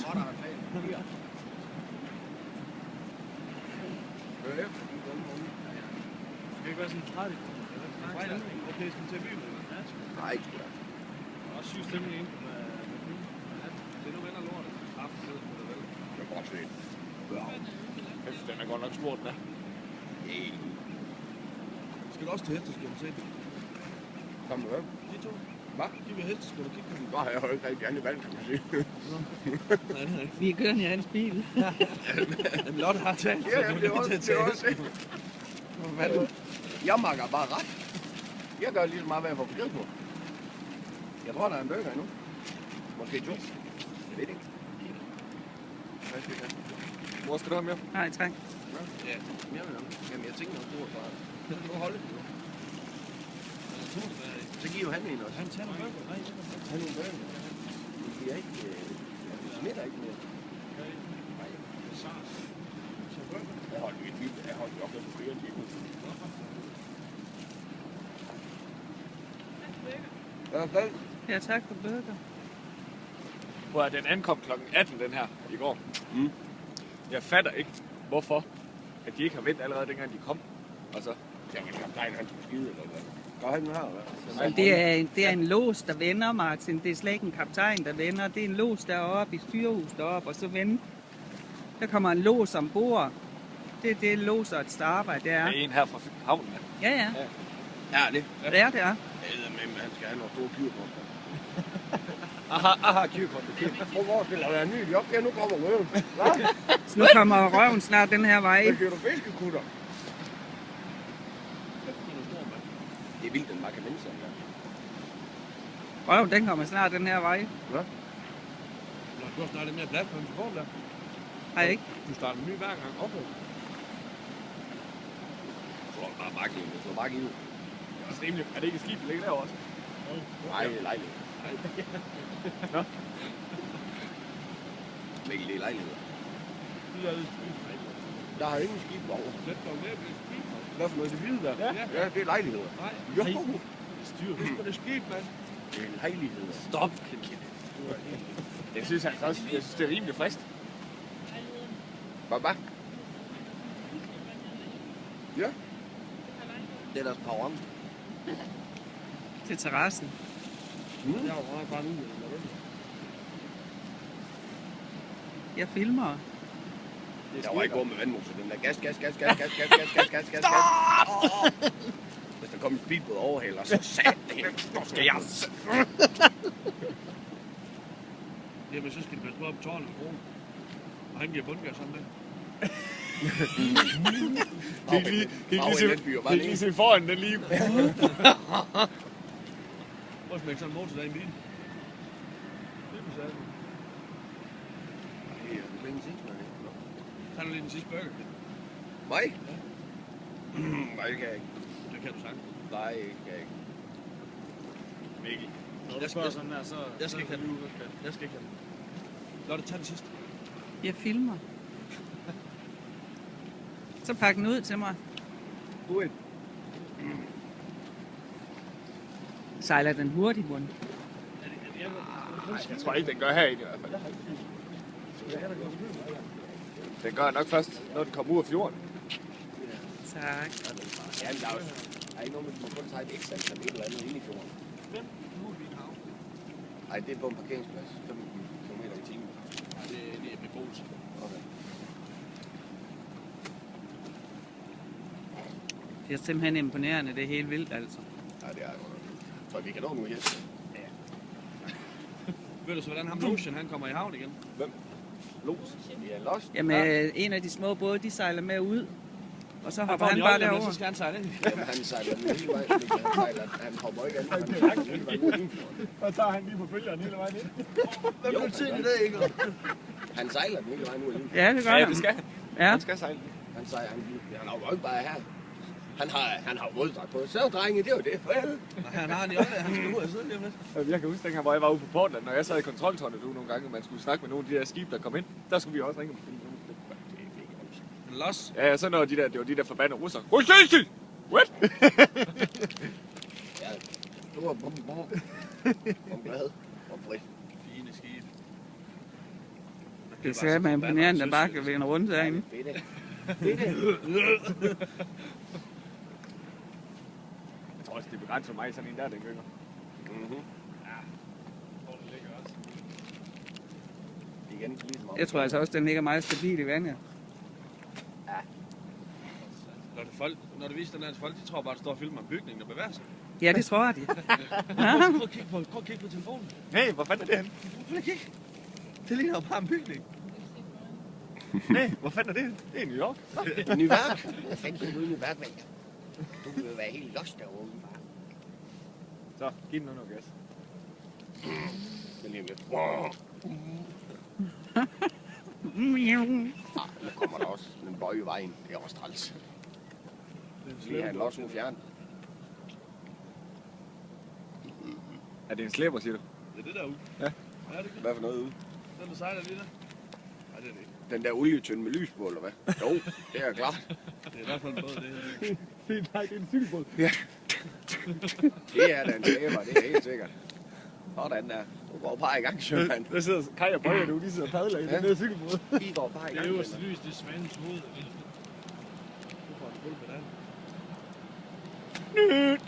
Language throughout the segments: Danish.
træt af at plage. Det kan ikke være sådan en træt. Okay, skal vi tage byen? Nej, ikke sgu da. Der er også syg stemning ind med byen. Det er nu venner lort. Det er godt set. Den er godt nok stor, den er. Helt. Skal du også til hesteskolen se? Kom med hvem? De to. Hvad? De vil hesteskolen og kigge på dem. Nej, jeg har jo ikke rigtig andet valg, kan man sige. Nej. Vi er kørende i hans bil. Jamen, Lotte har talt. Ja, det er også det. Hvad er det? Jeg makker bare ret. Jeg gør lige så meget, hvad jeg får besked på. Jeg tror, der er en burger endnu. Måske to. Jeg ved ikke. Hvor skal du have mere? Nej, tak. Ja, mere vil jeg. Jamen, jeg tænker nok, du har bare. Nu holde det. Så giver jo han en også. Han tager nogle burger. Nej, Han er en burger. Det bliver ikke... Det smitter ikke mere. Nej. Jeg holdt mit vildt. Jeg holdt op med flere timer. Ja, selv. Ja, tak for burger. Hvor den ankom kl. 18, den her, i går. Mm. Jeg fatter ikke, hvorfor at de ikke har ventet allerede dengang de kom. Og så... Jamen, kaptajn, han skulle skide, eller hvad? Gør han den her, eller hvad? Det er en los, der vender, Martin. Det er slet ikke en kaptajn, der vender. Det er en los deroppe i styrehuset deroppe, og så vender. Der kommer en los ombord. Det er det, loser et arbejde, det er. Det er en her fra havnen. Ja, ja. Ja, det. Det er det. Men han skal have nogle store kyr på. Aha, kyrkonto. Prøv hvor skal der være en ny job? Ja, nu kommer røven. Så nu kommer røven snart den her vej. Så kører du fiskekutter. Det er vildt, den bare kan vende sig. Røven, den kommer snart den her vej. Ja. Du har snart lidt mere plads på en telefon der. Har jeg ikke? Du starter en ny hver gang. Okay. Jeg tror bare bakke i. Jeg tror bare give. Det er også rimeligt. Er det ikke et skib, der ligger derovre også? Nej, det er lejlighed. Nå. Mikkel, det er lejlighed. Det er et skib. Der har ingen skib over. Sæt dig med på et skib. Hvad for noget det hvide der? Ja. Ja, det er lejligheder. Nej. Jo. Styr. Det er et skib, mand. Det er lejligheder. Stop. Jeg synes altså også, det er rimelig frist. Hvad? Ja. Det er deres power. Til terrassen. Mm. Jeg var bare nu. Jeg filmer. Der var ikke gået med vandmotor. Den der gas. Hvis der kommer en speedbåd overhælder, så sat det. Nu skal jeg... Jamen, så skal det passe på op tårnet og kronen. Og han giver bundgas sådan der. Kan I lige se foran den lige? Prøv at smække sådan en motor der i en bil. Det er besat. Tag nu lige den sidste burger. Mig? Nej, det kan jeg ikke. Det kan du sagt. Nej, det kan jeg ikke. Mikkel. Jeg skal sådan der, så... Jeg skal ikke have den. Jeg skal ikke have den. Lotte, tag den sidste. Jeg filmer. Så pak den ud til mig. Ud. Sejler den hurtigt, Mund? Jeg tror ikke, den gør herinde i hvert fald. Den gør nok først, når den kommer ud af fjorden. Tak. Ja, men der er ikke noget, man må kun tage et ekstra antal et eller andet inde i fjorden. Hvem? Nu er vi i havn. Nej, det er på en parkeringsplads. 15 km i timen. Nej, det er beboelse. Okay. Det er simpelthen imponerende. Det er helt vildt, altså. Nej, det er jo... Så vi kan nå nu, Jes. Ved du så, hvordan ham Lotion, han kommer i havn igen? Hvem? Los? Ja, Lost. Jamen, en af de små både, de sejler med ud. Og så hopper han han bare derover. derover. Så skal han sejle ind. Jamen, han sejler den hele vejen. Han hopper ikke an. Han sejler den hele vejen ud i fjorden. Og tager han lige på følgeren hele vejen ind. Hvad blev tiden i dag, ikke? Han sejler den hele vejen ud i fjorden. Ja, det gør han. det skal han. Ja. Han skal sejle. Han sejler, han har jo ikke bare her. Han har våddragt på. Så drenge, det var det. Farvel. Han har han i øjnene, han skal ud og sidde lige om lidt. Jeg kan huske dengang, hvor jeg var ude på Portland, når jeg sad i kontroltårnet nogle gange, og man skulle snakke med nogle af de der skibe, der kom ind. Der skulle vi også ringe. Los. Ja, så når det var de der forbandede russer. Russisk! What? Ja, store bom glad. Og fri. Fine skib. Det ser med imponerende, der bare kan vende rundt derinde. Det er det. Jeg tror også, det begrænser mig sådan en der, den gynger. Mhm. Hvor den ligger også. Igen, ligesom om. Jeg tror altså også, den ligger meget stabil i vandet. Når det viser den her folk, de tror bare, at der står og filmer en bygning, der bevæger sig. Ja, det tror de. Prøv at kigge på telefonen. Hey, hvor fanden er det henne? Prøv at kigge. Det ligner jo bare en bygning. Hey, hvor fanden er det henne? Det er New York. New York? Hvad fanden skal du i New York, mand? Du vil jo være helt lost derovre. Så, giv den noget gas. Men lige om lidt. Nu kommer der også en bøje i vejen. Det er også træls. Lige have en los ud fjern. Er det en slæber, siger du? Det er det derude. Ja. Ja, det er Hvad for noget ude? den, der sejler lige der. Nej, det er det ikke. Den der olietønde med lys på, eller hvad? Jo, det er klart. Det er i hvert fald en båd, det her. Nej, det er en cykelbåd. Ja. Det er da en slæber, det er helt sikkert. Sådan der. Du går bare i gang, sømand. Der sidder Kaj og Bøje, du de sidder og padler i den der cykelbåd. I går bare i Det gang. øverste lys, det er svanens hoved. Du får en fuld på den.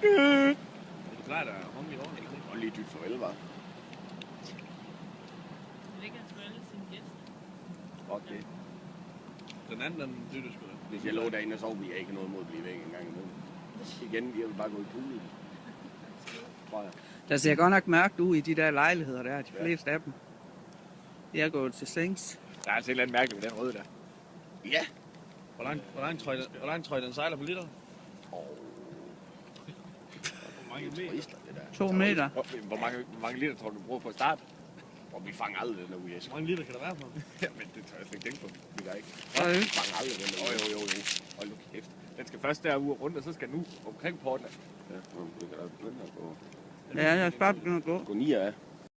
Det er klart, at hunge i hånden. Og lige dybt farvel, var. Ligger han alle sine gæster. Okay. Den anden, den dytter sgu da. Hvis jeg lå derinde, så ville jeg ikke noget mod at blive væk en gang imellem. Igen, jeg vil bare gå i poolen. Tror jeg. Der ser godt nok mørkt ud i de der lejligheder der, de fleste af dem. Jeg er gået til sengs. Der er altså et eller andet mærkeligt med den røde der. Ja. Hvor langt tror I, den sejler på liter? Hvor mange meter? Island, det der. 2 meter. Hvor mange liter tror du bruger på at starte? Og vi fanger aldrig den der uge. Hvor mange liter kan der være på? Jamen, det tør jeg slet ikke tænke på. Vi gør ikke. Okay. Vi fanger aldrig den der Jo. Hold nu kæft. Den skal først derude rundt, og så skal den ud omkring Portland. Ja, det kan da begynde at gå. Ja, jeg skal bare begynde at gå. Gå 9 af.